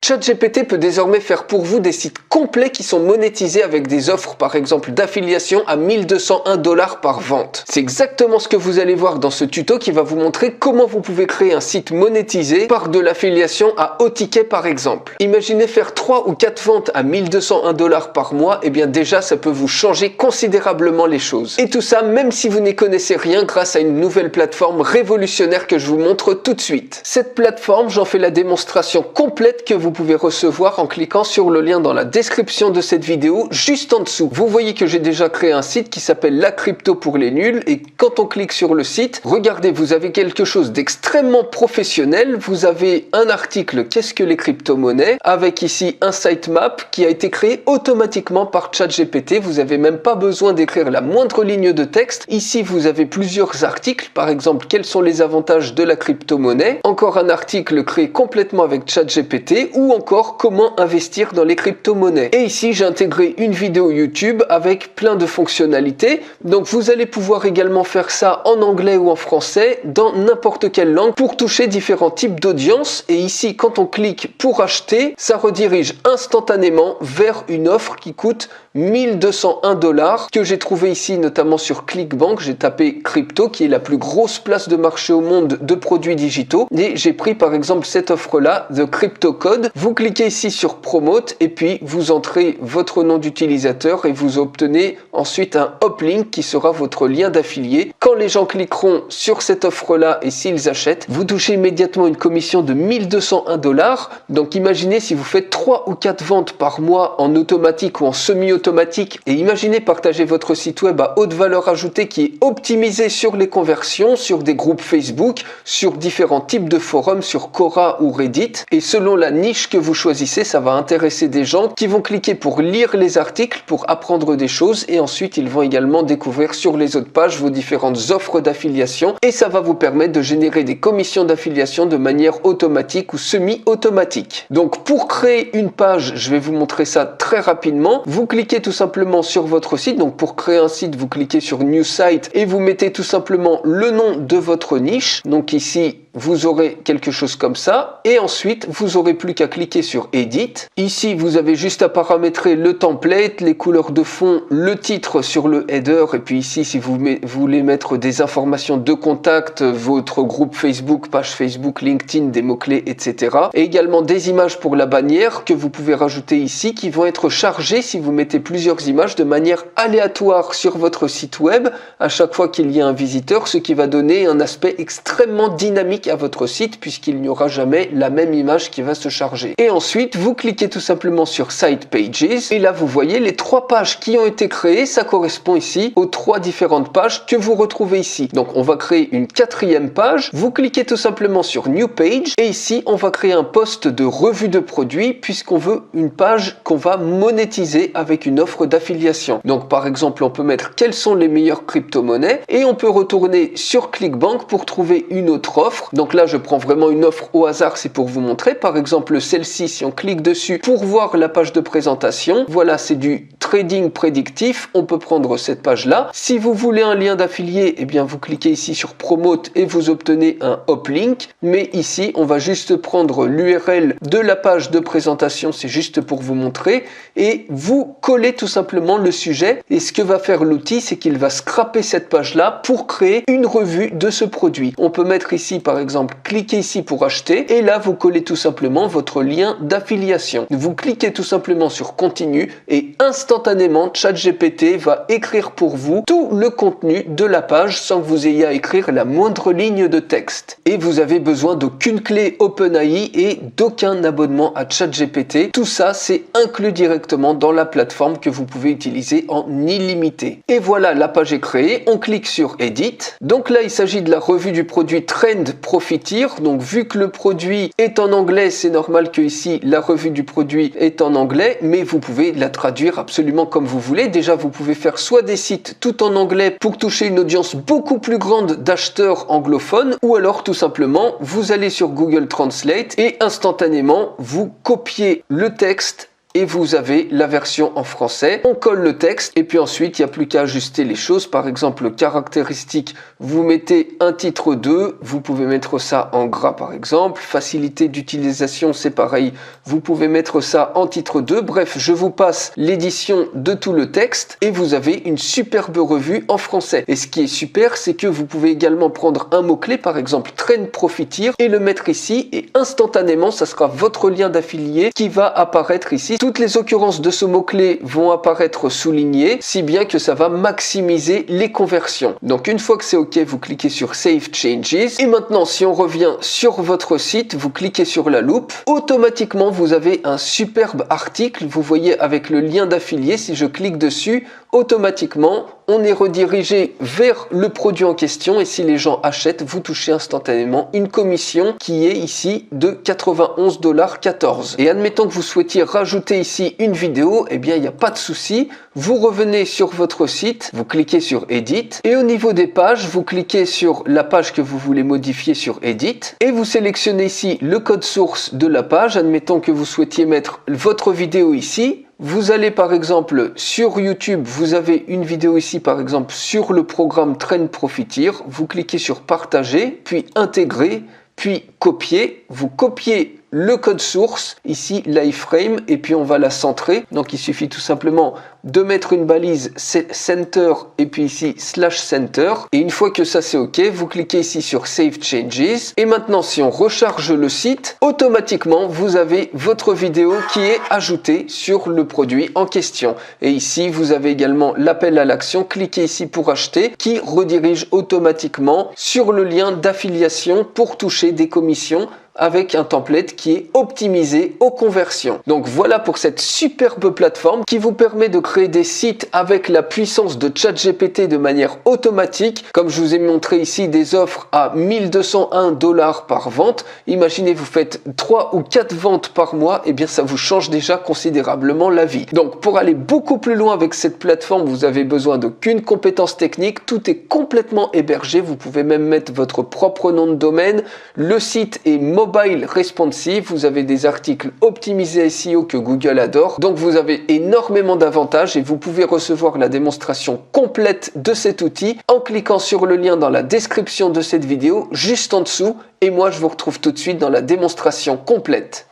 ChatGPT peut désormais faire pour vous des sites complets qui sont monétisés avec des offres par exemple d'affiliation à 1201 $ par vente. C'est exactement ce que vous allez voir dans ce tuto qui va vous montrer comment vous pouvez créer un site monétisé par de l'affiliation à haut ticket par exemple. Imaginez faire 3 ou 4 ventes à 1201 $ par mois, et bien déjà ça peut vous changer considérablement les choses. Et tout ça même si vous n'y connaissez rien grâce à une nouvelle plateforme révolutionnaire que je vous montre tout de suite. Cette plateforme, j'en fais la démonstration complète que vous pouvez recevoir en cliquant sur le lien dans la description de cette vidéo juste en dessous. Vous voyez que j'ai déjà créé un site qui s'appelle La Crypto pour les nuls, et quand on clique sur le site, regardez, vous avez quelque chose d'extrêmement professionnel. Vous avez un article qu'est-ce que les crypto-monnaies, avec ici un sitemap qui a été créé automatiquement par ChatGPT. Vous n'avez même pas besoin d'écrire la moindre ligne de texte. Ici vous avez plusieurs articles, par exemple quels sont les avantages de la crypto-monnaie, encore un article créé complètement avec ChatGPT, ou encore comment investir dans les crypto-monnaies. Et ici j'ai intégré une vidéo YouTube avec plein de fonctionnalités, donc vous allez pouvoir également faire ça en anglais ou en français, dans n'importe quelle langue, pour toucher différents types d'audience. Et ici quand on clique pour acheter, ça redirige instantanément vers une offre qui coûte 1201 $ que j'ai trouvé ici notamment sur Clickbank. J'ai tapé crypto qui est la plus grosse place de marché au monde de produits digitaux, et j'ai pris par exemple cette offre là, The Crypto Code. Vous cliquez ici sur Promote et puis vous entrez votre nom d'utilisateur et vous obtenez ensuite un uplink qui sera votre lien d'affilié. Quand les gens cliqueront sur cette offre là et s'ils achètent, vous touchez immédiatement une commission de 1201 $. Donc imaginez si vous faites 3 ou 4 ventes par mois en automatique ou en semi-automatique, et imaginez partager votre site web à haute valeur ajoutée qui est optimisé sur les conversions, sur des groupes Facebook, sur différents types de forums, sur Quora ou Reddit, et selon la niche que vous choisissez, ça va intéresser des gens qui vont cliquer pour lire les articles, pour apprendre des choses, et ensuite ils vont également découvrir sur les autres pages vos différentes offres d'affiliation, et ça va vous permettre de générer des commissions d'affiliation de manière automatique ou semi-automatique. Donc pour créer une page, je vais vous montrer ça très rapidement. Vous cliquez tout simplement sur votre site, donc pour créer un site, vous cliquez sur New Site et vous mettez tout simplement le nom de votre niche. Donc ici, vous aurez quelque chose comme ça, et ensuite vous aurez plus qu'à cliquer sur Edit. Ici vous avez juste à paramétrer le template, les couleurs de fond, le titre sur le header, et puis ici si vous voulez mettre des informations de contact, votre groupe Facebook, page Facebook, LinkedIn, des mots-clés, etc. Et également des images pour la bannière que vous pouvez rajouter ici, qui vont être chargées si vous mettez plusieurs images de manière aléatoire sur votre site web à chaque fois qu'il y a un visiteur, ce qui va donner un aspect extrêmement dynamique à votre site puisqu'il n'y aura jamais la même image qui va se charger. Et ensuite vous cliquez tout simplement sur Site Pages, et là vous voyez les 3 pages qui ont été créées. Ça correspond ici aux 3 différentes pages que vous retrouvez ici. Donc on va créer une 4e page. Vous cliquez tout simplement sur New Page, et ici on va créer un post de revue de produits puisqu'on veut une page qu'on va monétiser avec une offre d'affiliation. Donc par exemple on peut mettre quelles sont les meilleures crypto-monnaies, et on peut retourner sur Clickbank pour trouver une autre offre. Donc là je prends vraiment une offre au hasard, c'est pour vous montrer. Par exemple celle-ci, si on clique dessus pour voir la page de présentation, voilà, c'est du trading prédictif. On peut prendre cette page là. Si vous voulez un lien d'affilié, eh bien vous cliquez ici sur Promote et vous obtenez un uplink. Mais ici on va juste prendre l'URL de la page de présentation, c'est juste pour vous montrer, et vous collez tout simplement le sujet. Et ce que va faire l'outil, c'est qu'il va scraper cette page là pour créer une revue de ce produit. On peut mettre ici par exemple, cliquez ici pour acheter, et là vous collez tout simplement votre lien d'affiliation. Vous cliquez tout simplement sur continue, et instantanément ChatGPT va écrire pour vous tout le contenu de la page sans que vous ayez à écrire la moindre ligne de texte. Et vous avez besoin d'aucune clé OpenAI et d'aucun abonnement à ChatGPT. Tout ça c'est inclus directement dans la plateforme que vous pouvez utiliser en illimité. Et voilà, la page est créée. On clique sur Edit. Donc là il s'agit de la revue du produit Trend Profiteer. Donc vu que le produit est en anglais, c'est normal que ici la revue du produit est en anglais, mais vous pouvez la traduire absolument comme vous voulez. Déjà vous pouvez faire soit des sites tout en anglais pour toucher une audience beaucoup plus grande d'acheteurs anglophones, ou alors tout simplement vous allez sur Google Translate et instantanément vous copiez le texte et vous avez la version en français. On colle le texte et puis ensuite il n'y a plus qu'à ajuster les choses. Par exemple, caractéristiques, vous mettez un titre 2, vous pouvez mettre ça en gras par exemple. Facilité d'utilisation, c'est pareil, vous pouvez mettre ça en titre 2. Bref, je vous passe l'édition de tout le texte et vous avez une superbe revue en français. Et ce qui est super, c'est que vous pouvez également prendre un mot-clé, par exemple Trend Profiteer, et le mettre ici et instantanément, ça sera votre lien d'affilié qui va apparaître ici. Toutes les occurrences de ce mot-clé vont apparaître soulignées, si bien que ça va maximiser les conversions. Donc une fois que c'est OK, vous cliquez sur Save Changes. Et maintenant, si on revient sur votre site, vous cliquez sur la loupe. Automatiquement, vous avez un superbe article. Vous voyez avec le lien d'affilié, si je clique dessus, automatiquement, on est redirigé vers le produit en question et si les gens achètent, vous touchez instantanément une commission qui est ici de 91,14 $. Et admettons que vous souhaitiez rajouter ici une vidéo, eh bien il n'y a pas de souci. Vous revenez sur votre site, vous cliquez sur Edit et au niveau des pages, vous cliquez sur la page que vous voulez modifier sur Edit et vous sélectionnez ici le code source de la page. Admettons que vous souhaitiez mettre votre vidéo ici. Vous allez par exemple sur YouTube, vous avez une vidéo ici par exemple sur le programme Trend Profiteer. Vous cliquez sur Partager, puis Intégrer, puis Copier. Vous copiez le code source, ici l'iframe, et puis on va la centrer. Donc il suffit tout simplement de mettre une balise center et puis ici /center. Et une fois que ça c'est OK, vous cliquez ici sur Save Changes. Et maintenant si on recharge le site, automatiquement vous avez votre vidéo qui est ajoutée sur le produit en question. Et ici vous avez également l'appel à l'action. Cliquez ici pour acheter qui redirige automatiquement sur le lien d'affiliation pour toucher des commissions avec un template qui est optimisé aux conversions. Donc voilà pour cette superbe plateforme qui vous permet de créer des sites avec la puissance de ChatGPT de manière automatique. Comme je vous ai montré ici des offres à 1201 $ par vente. Imaginez vous faites 3 ou 4 ventes par mois, et bien ça vous change déjà considérablement la vie. Donc pour aller beaucoup plus loin avec cette plateforme, vous avez besoin d'aucune compétence technique. Tout est complètement hébergé. Vous pouvez même mettre votre propre nom de domaine. Le site est mobile responsive, vous avez des articles optimisés SEO que Google adore, donc vous avez énormément d'avantages et vous pouvez recevoir la démonstration complète de cet outil en cliquant sur le lien dans la description de cette vidéo juste en dessous et moi je vous retrouve tout de suite dans la démonstration complète.